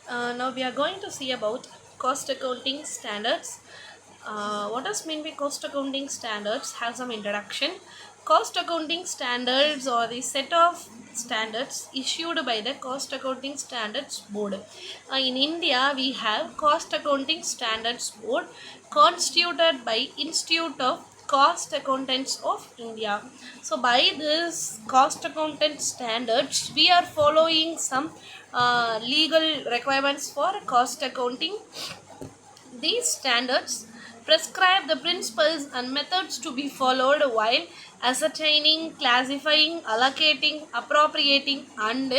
Now we are going to see about cost accounting standards. What does mean by cost accounting standards? Have some introduction. Cost accounting standards are the set of standards issued by the Cost Accounting Standards Board. In India, we have Cost Accounting Standards Board constituted by Institute of Cost Accountants of India. So by this cost accountant standards, we are following some legal requirements for cost accounting. These standards prescribe the principles and methods to be followed while ascertaining, classifying, allocating, appropriating, and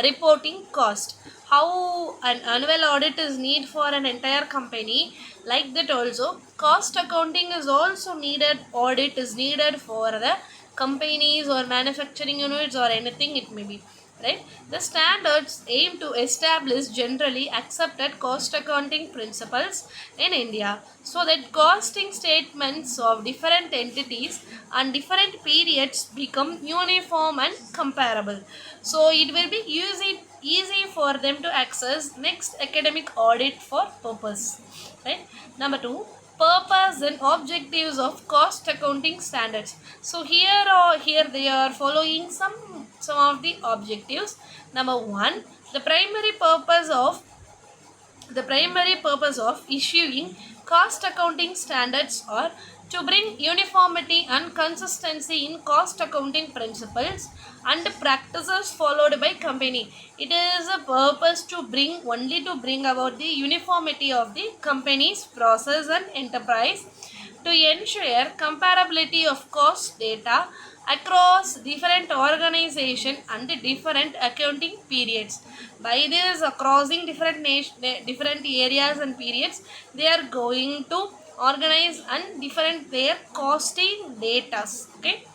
reporting cost. How an annual audit is needed for an entire company, like that also cost accounting is also needed. Audit is needed for the companies or manufacturing units or anything it may be, right? The standards aim to establish generally accepted cost accounting principles in India, so that costing statements of different entities and different periods become uniform and comparable, so it will be easy for them to access next academic audit for purpose, right? Number 2, purpose and objectives of cost accounting standards. So here they are following some of the objectives. Number 1, the primary purpose of issuing cost accounting standards are to bring uniformity and consistency in cost accounting principles and practices followed by company. It is a purpose to bring about the uniformity of the company's process and enterprise, to ensure comparability of cost data across different organization and different accounting periods. By this, crossing different areas and periods, they are going to organize and different their costing data. Okay,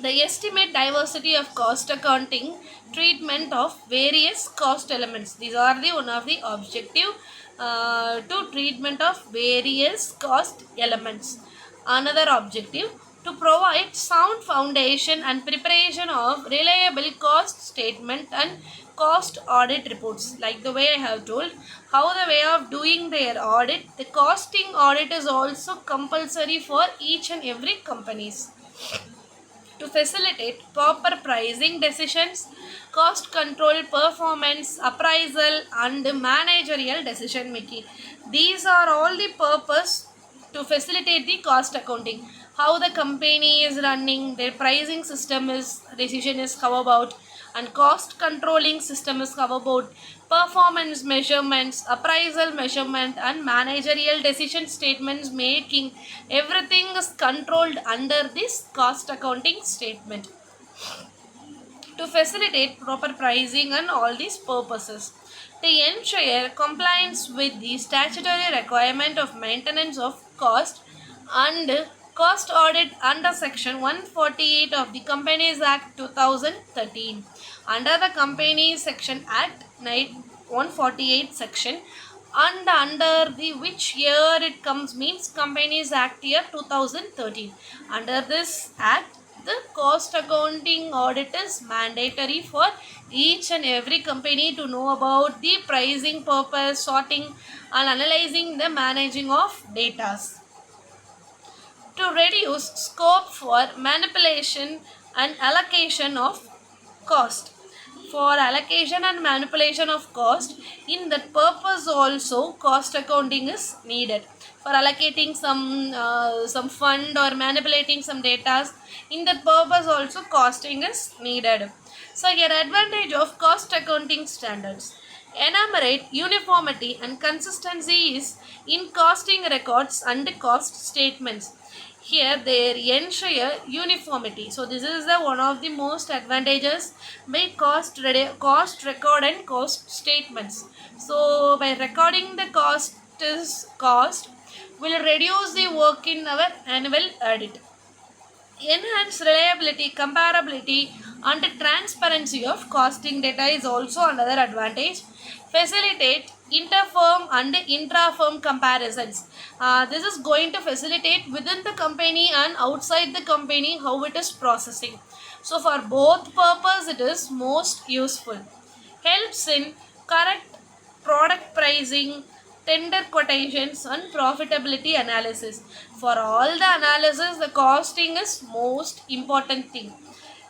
the estimate diversity of cost accounting treatment of various cost elements. These are the one of the objective to treatment of various cost elements. Another objective, to provide sound foundation and preparation of reliable cost statement and cost audit reports. Like the way I have told, how the way of doing their audit, the costing audit is also compulsory for each and every companies to facilitate proper pricing decisions, cost control, performance, appraisal, and managerial decision making. These are all the purpose to facilitate the cost accounting. How the company is running, their pricing system is decision is how about, and cost controlling system is how about, performance measurements, appraisal measurement, and managerial decision statements making. Everything is controlled under this cost accounting statement to facilitate proper pricing and all these purposes. To ensure compliance with the statutory requirement of maintenance of cost and cost audit under section 148 of the Companies Act 2013. Under the Companies Section Act 148 section, and under the which year it comes means Companies Act year 2013. Under this act, the cost accounting audit is mandatory for each and every company to know about the pricing purpose, sorting and analyzing the managing of data. To reduce scope for manipulation and allocation of cost. For allocation and manipulation of cost, in that purpose also cost accounting is needed. For allocating some fund or manipulating some data, in that purpose also costing is needed. So here advantage of cost accounting standards. Enumerate uniformity and consistency is in costing records and cost statements. Here they ensure uniformity. So this is the one of the most advantages by cost record and cost statements. So by recording the cost will reduce the work in our annual audit. Enhance reliability, comparability, and transparency of costing data is also another advantage. Facilitate interfirm and intra-firm comparisons. This is going to facilitate within the company and outside the company how it is processing. So for both purpose it is most useful. Helps in correct product pricing, tender quotations, and profitability analysis. For all the analysis, the costing is most important thing.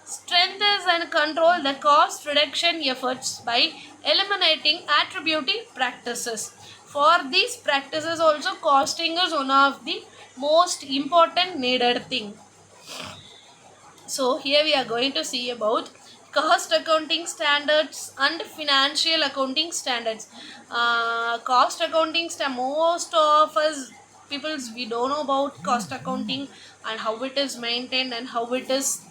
Strengthens and control the cost reduction efforts by eliminating attributive practices. For these practices also, costing is one of the most important needed thing. So here we are going to see about cost accounting standards and financial accounting standards. Cost accounting most of us peoples, we don't know about cost accounting and how it is maintained and how it is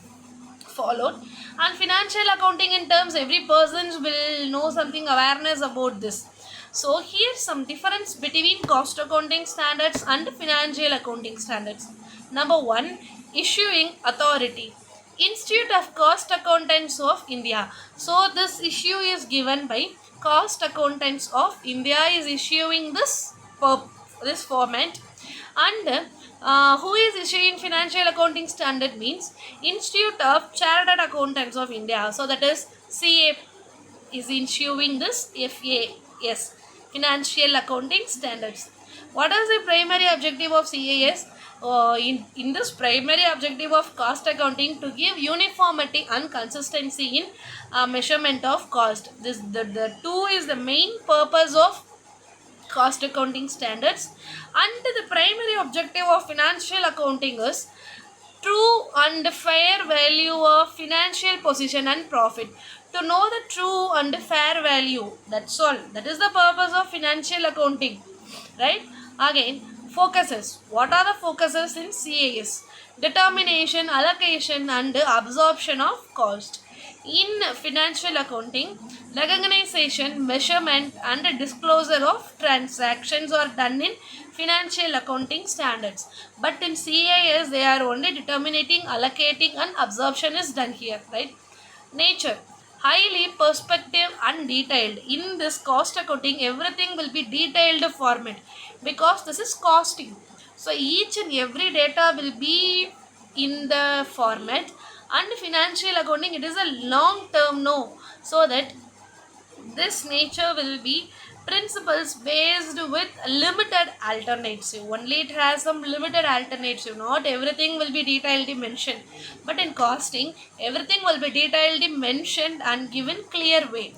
followed. And financial accounting in terms, every person will know something awareness about this. So here's some difference between cost accounting standards and financial accounting standards. Number one, issuing authority. Institute of Cost Accountants of India. So this issue is given by Cost Accountants of India is issuing this format. And who is issuing financial accounting standard means Institute of Chartered Accountants of India. So that is CA is issuing this FAS, Financial Accounting Standards. What is the primary objective of CAS? In this primary objective of cost accounting to give uniformity and consistency in measurement of cost. The two is the main purpose of cost accounting standards, and the primary objective of financial accounting is true and fair value of financial position and profit. To know the true and fair value, that's all. That is the purpose of financial accounting, right? Again, focuses. What are the focuses in CAS? Determination, allocation, and absorption of cost. In financial accounting, recognition, measurement, and disclosure of transactions are done in financial accounting standards. But in CAS, they are only determining, allocating, and absorption is done here, right? Nature. Highly perspective and detailed. In this cost accounting, everything will be detailed format because this is costing. So each and every data will be in the format, and financial accounting, it is a long term no, so that this nature will be principles based with limited alternative. Only it has some limited alternative. Not everything will be detailedly mentioned. But in costing, everything will be detailedly mentioned and given clear way.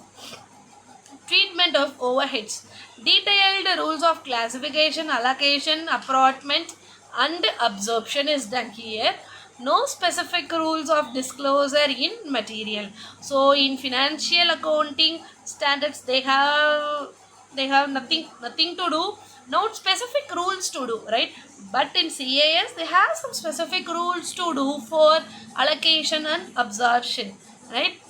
Treatment of overheads. Detailed rules of classification, allocation, apportionment, and absorption is done here. No specific rules of disclosure in material. So in financial accounting standards, they have nothing to do, no specific rules to do, right? But in CAS, they have some specific rules to do for allocation and absorption, right?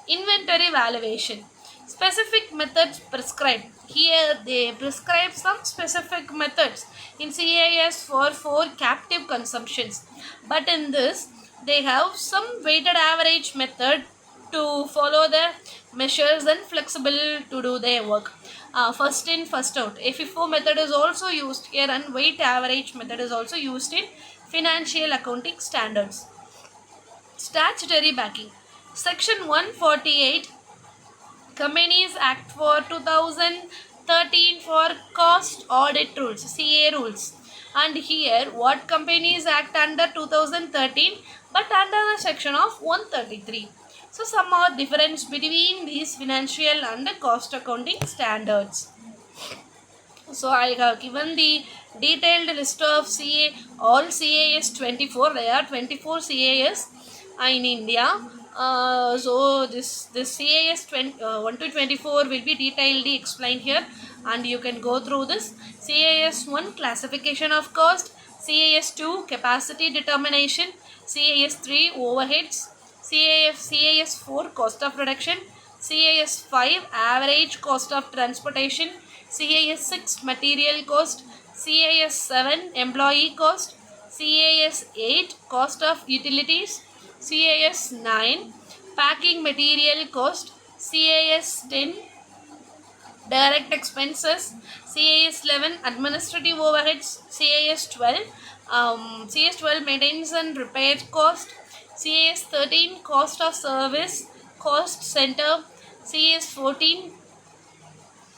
Inventory valuation. Specific methods prescribed. Here they prescribe some specific methods in CAS for captive consumptions. But in this, they have some weighted average method to follow the measures and flexible to do their work. First in, first out. FIFO method is also used here, and weight average method is also used in financial accounting standards. Statutory backing. Section 148 Companies Act for 2013 for cost audit rules, CA rules. And here what Companies Act under 2013 but under the section of 133. So some more difference between these financial and cost accounting standards. So I have given the detailed list of CA, all CAS 24. There are 24 CAS in India. So this CAS 1 to 24 will be detailedly explained here, and you can go through this. CAS 1 classification of cost, CAS 2 capacity determination, CAS 3 overheads, CAS 4 cost of production, CAS 5 average cost of transportation, CAS 6 material cost, CAS 7 employee cost, CAS 8 cost of utilities, CAS 9 packing material cost, CAS 10 direct expenses, CAS 11 administrative overheads, CAS 12 maintenance and repair cost, CAS 13 cost of service cost center, CAS 14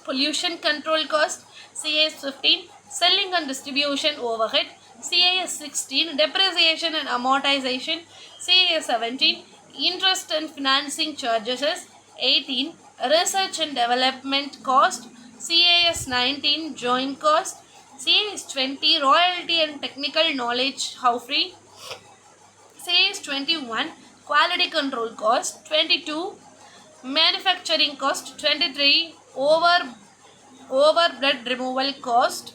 pollution control cost, CAS 15, selling and distribution overhead, CAS 16, depreciation and amortization, CAS 17, interest and financing charges, 18, research and development cost, CAS 19, joint cost, CAS 20, royalty and technical knowledge how free, CAS 21, quality control cost, 22, manufacturing cost, 23, overblood removal cost,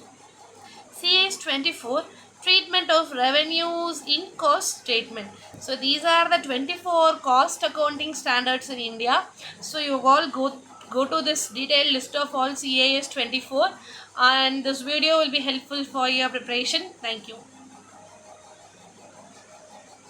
CAS 24, treatment of revenues in cost statement. So these are the 24 cost accounting standards in India. So you all go to this detailed list of all CAS 24, and this video will be helpful for your preparation. Thank you.